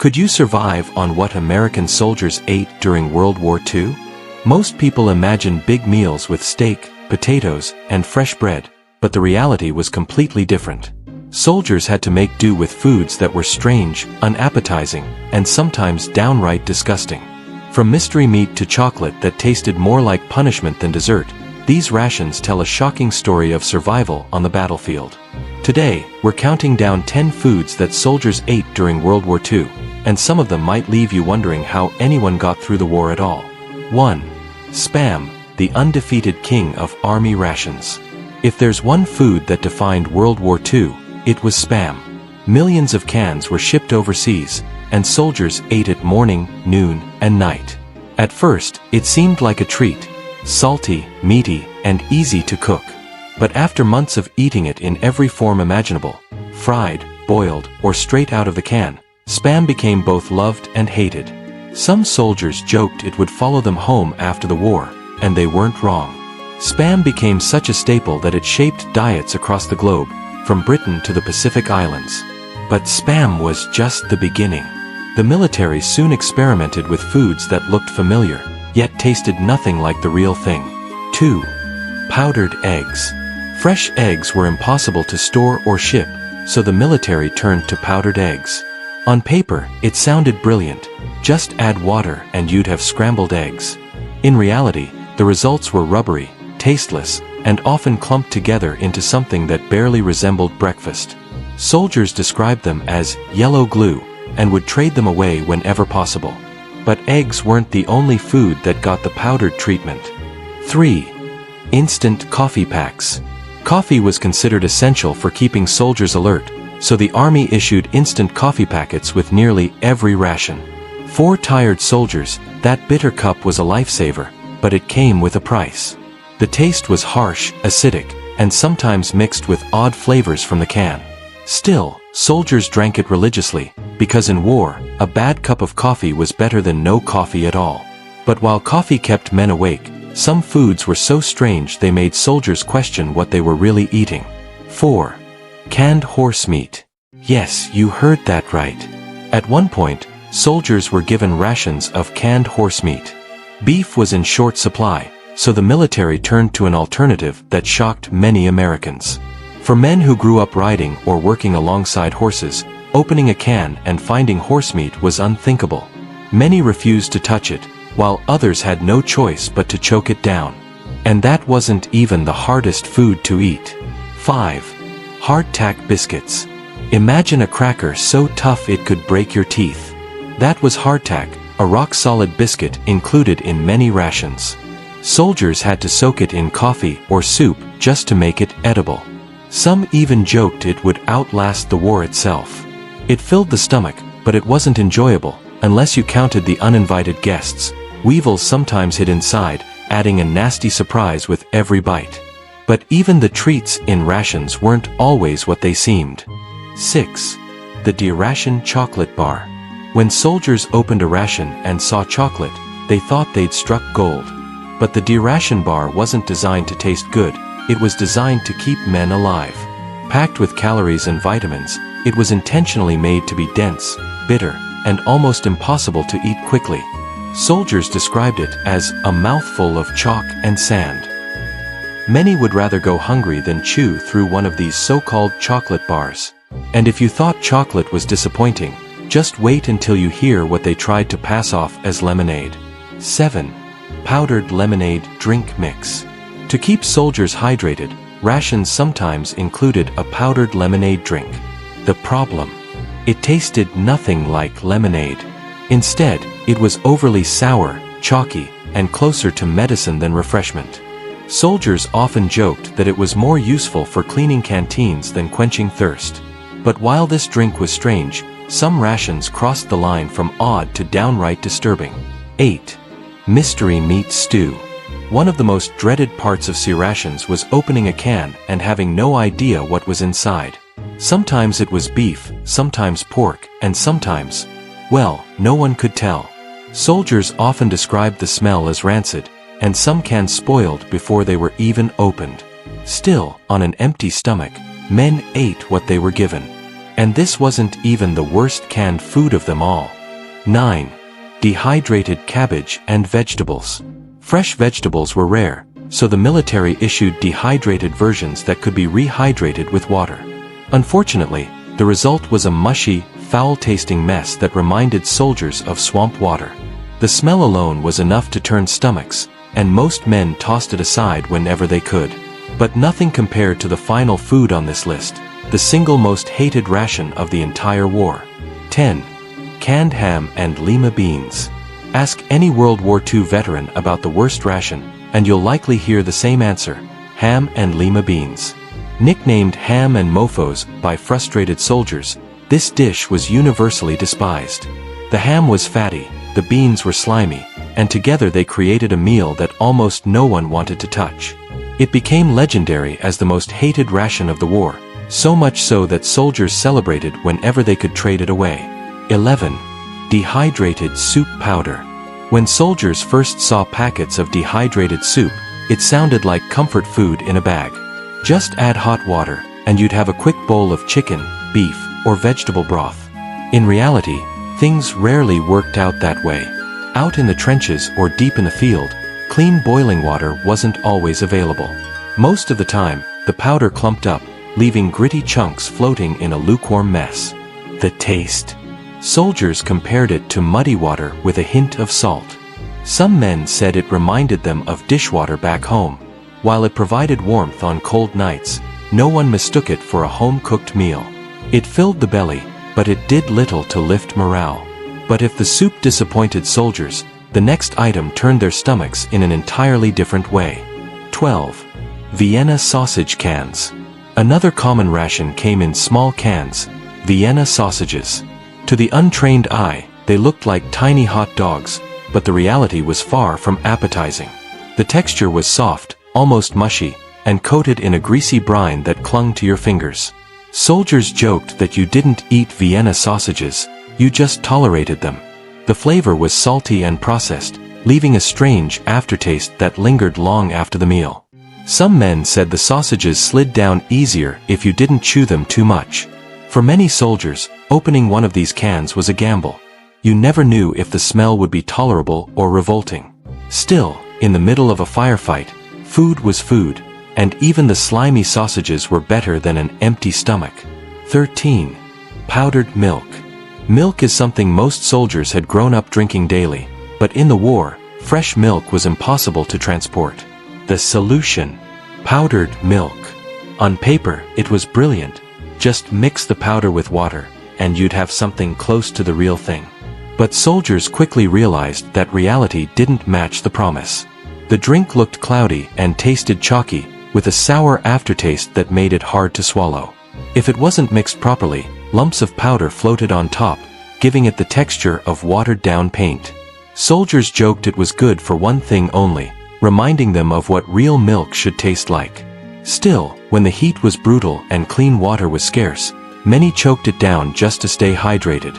Could you survive on what American soldiers ate during World War II? Most people imagine big meals with steak, potatoes, and fresh bread, but the reality was completely different. Soldiers had to make do with foods that were strange, unappetizing, and sometimes downright disgusting. From mystery meat to chocolate that tasted more like punishment than dessert, these rations tell a shocking story of survival on the battlefield. Today, we're counting down 10 foods that soldiers ate during World War II, and some of them might leave you wondering how anyone got through the war at all. 1. Spam, the undefeated king of army rations. If there's one food that defined World War II, it was Spam. Millions of cans were shipped overseas, and soldiers ate it morning, noon, and night. At first, it seemed like a treat, salty, meaty, and easy to cook. But after months of eating it in every form imaginable, fried, boiled, or straight out of the can, Spam became both loved and hated. Some soldiers joked it would follow them home after the war, and they weren't wrong. Spam became such a staple that it shaped diets across the globe, from Britain to the Pacific Islands. But Spam was just the beginning. The military soon experimented with foods that looked familiar, yet tasted nothing like the real thing. 2. Powdered eggs. Fresh eggs were impossible to store or ship, so the military turned to powdered eggs. On paper, it sounded brilliant. Just add water and you'd have scrambled eggs. In reality, the results were rubbery, tasteless, and often clumped together into something that barely resembled breakfast. Soldiers described them as yellow glue and would trade them away whenever possible. But eggs weren't the only food that got the powdered treatment. 3. Instant coffee packs. Coffee was considered essential for keeping soldiers alert, so the army issued instant coffee packets with nearly every ration. For tired soldiers, that bitter cup was a lifesaver, but it came with a price. The taste was harsh, acidic, and sometimes mixed with odd flavors from the can. Still, soldiers drank it religiously, because in war, a bad cup of coffee was better than no coffee at all. But while coffee kept men awake, some foods were so strange they made soldiers question what they were really eating. 4. Canned horse meat. Yes, you heard that right. At one point, soldiers were given rations of canned horse meat. Beef was in short supply, so the military turned to an alternative that shocked many Americans. For men who grew up riding or working alongside horses, opening a can and finding horse meat was unthinkable. Many refused to touch it, while others had no choice but to choke it down. And that wasn't even the hardest food to eat. 5. Hardtack biscuits. Imagine a cracker so tough it could break your teeth. That was hardtack, a rock-solid biscuit included in many rations. Soldiers had to soak it in coffee or soup just to make it edible. Some even joked it would outlast the war itself. It filled the stomach, but it wasn't enjoyable, unless you counted the uninvited guests. Weevils sometimes hid inside, adding a nasty surprise with every bite. But even the treats in rations weren't always what they seemed. 6. The D-Ration chocolate bar. When soldiers opened a ration and saw chocolate, they thought they'd struck gold. But the D-Ration bar wasn't designed to taste good, it was designed to keep men alive. Packed with calories and vitamins, it was intentionally made to be dense, bitter, and almost impossible to eat quickly. Soldiers described it as a mouthful of chalk and sand. Many would rather go hungry than chew through one of these so-called chocolate bars. And if you thought chocolate was disappointing, just wait until you hear what they tried to pass off as lemonade. 7. Powdered lemonade drink mix. To keep soldiers hydrated, rations sometimes included a powdered lemonade drink. The problem? It tasted nothing like lemonade. Instead, it was overly sour, chalky, and closer to medicine than refreshment. Soldiers often joked that it was more useful for cleaning canteens than quenching thirst. But while this drink was strange, some rations crossed the line from odd to downright disturbing. 8. Mystery meat stew. One of the most dreaded parts of rations was opening a can and having no idea what was inside. Sometimes it was beef, sometimes pork, and sometimes, well, no one could tell. Soldiers often described the smell as rancid, and some cans spoiled before they were even opened. Still, on an empty stomach, men ate what they were given. And this wasn't even the worst canned food of them all. 9. Dehydrated cabbage and vegetables. Fresh vegetables were rare, so the military issued dehydrated versions that could be rehydrated with water. Unfortunately, the result was a mushy, foul-tasting mess that reminded soldiers of swamp water. The smell alone was enough to turn stomachs, and most men tossed it aside whenever they could. But nothing compared to the final food on this list, the single most hated ration of the entire war. 10. Canned ham and Lima beans. Ask any World War II veteran about the worst ration, and you'll likely hear the same answer: ham and Lima beans. Nicknamed ham and mofos by frustrated soldiers, this dish was universally despised. The ham was fatty, the beans were slimy, and together they created a meal that almost no one wanted to touch. It became legendary as the most hated ration of the war, so much so that soldiers celebrated whenever they could trade it away. 11. Dehydrated soup powder. When soldiers first saw packets of dehydrated soup, it sounded like comfort food in a bag. Just add hot water, and you'd have a quick bowl of chicken, beef, or vegetable broth. In reality, things rarely worked out that way. Out in the trenches or deep in the field, clean boiling water wasn't always available. Most of the time, the powder clumped up, leaving gritty chunks floating in a lukewarm mess. The taste. Soldiers compared it to muddy water with a hint of salt. Some men said it reminded them of dishwater back home. While it provided warmth on cold nights, no one mistook it for a home-cooked meal. It filled the belly, but it did little to lift morale. But if the soup disappointed soldiers, the next item turned their stomachs in an entirely different way. 12. Vienna sausage cans. Another common ration came in small cans, Vienna sausages. To the untrained eye, they looked like tiny hot dogs, but the reality was far from appetizing. The texture was soft, almost mushy, and coated in a greasy brine that clung to your fingers. Soldiers joked that you didn't eat Vienna sausages, you just tolerated them. The flavor was salty and processed, leaving a strange aftertaste that lingered long after the meal. Some men said the sausages slid down easier if you didn't chew them too much. For many soldiers, opening one of these cans was a gamble. You never knew if the smell would be tolerable or revolting. Still, in the middle of a firefight, food was food, and even the slimy sausages were better than an empty stomach. 13. Powdered milk. Milk is something most soldiers had grown up drinking daily, but in the war, fresh milk was impossible to transport. The solution: powdered milk. On paper, it was brilliant. Just mix the powder with water, and you'd have something close to the real thing. But soldiers quickly realized that reality didn't match the promise. The drink looked cloudy and tasted chalky, with a sour aftertaste that made it hard to swallow. If it wasn't mixed properly, lumps of powder floated on top, giving it the texture of watered-down paint. Soldiers joked it was good for one thing only, reminding them of what real milk should taste like. Still, when the heat was brutal and clean water was scarce, many choked it down just to stay hydrated.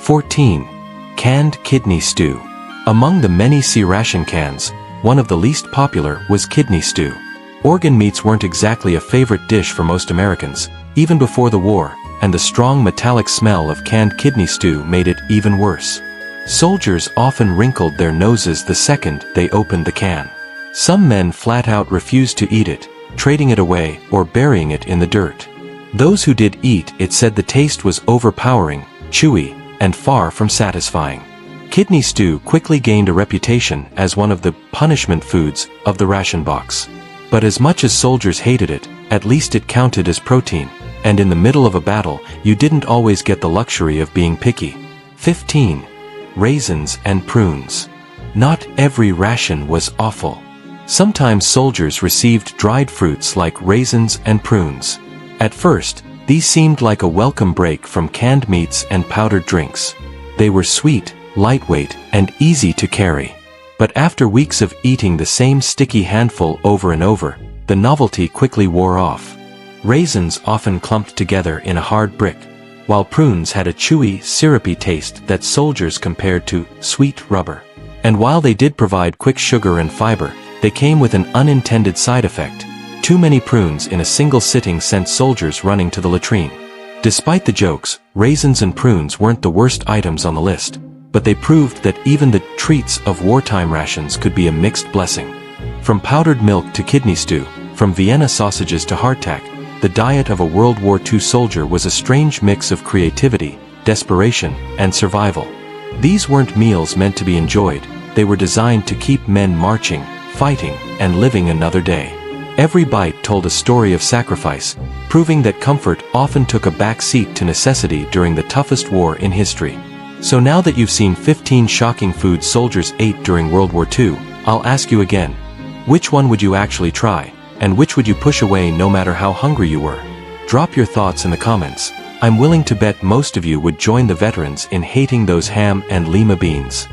14. Canned kidney stew. Among the many C-ration cans, one of the least popular was kidney stew. Organ meats weren't exactly a favorite dish for most Americans, even before the war, and the strong metallic smell of canned kidney stew made it even worse. Soldiers often wrinkled their noses the second they opened the can. Some men flat out refused to eat it, trading it away or burying it in the dirt. Those who did eat it said the taste was overpowering, chewy, and far from satisfying. Kidney stew quickly gained a reputation as one of the punishment foods of the ration box. But as much as soldiers hated it, at least it counted as protein, and in the middle of a battle, you didn't always get the luxury of being picky. 15. Raisins and prunes. Not every ration was awful. Sometimes soldiers received dried fruits like raisins and prunes. At first, these seemed like a welcome break from canned meats and powdered drinks. They were sweet, lightweight, and easy to carry. But after weeks of eating the same sticky handful over and over, the novelty quickly wore off. Raisins often clumped together in a hard brick, while prunes had a chewy, syrupy taste that soldiers compared to sweet rubber. And while they did provide quick sugar and fiber, they came with an unintended side effect. Too many prunes in a single sitting sent soldiers running to the latrine. Despite the jokes, raisins and prunes weren't the worst items on the list, but they proved that even the treats of wartime rations could be a mixed blessing. From powdered milk to kidney stew, from Vienna sausages to hardtack, the diet of a World War II soldier was a strange mix of creativity, desperation, and survival. These weren't meals meant to be enjoyed, they were designed to keep men marching, fighting, and living another day. Every bite told a story of sacrifice, proving that comfort often took a back seat to necessity during the toughest war in history. So now that you've seen 15 shocking foods soldiers ate during World War II, I'll ask you again, which one would you actually try, and which would you push away no matter how hungry you were? Drop your thoughts in the comments. I'm willing to bet most of you would join the veterans in hating those ham and Lima beans.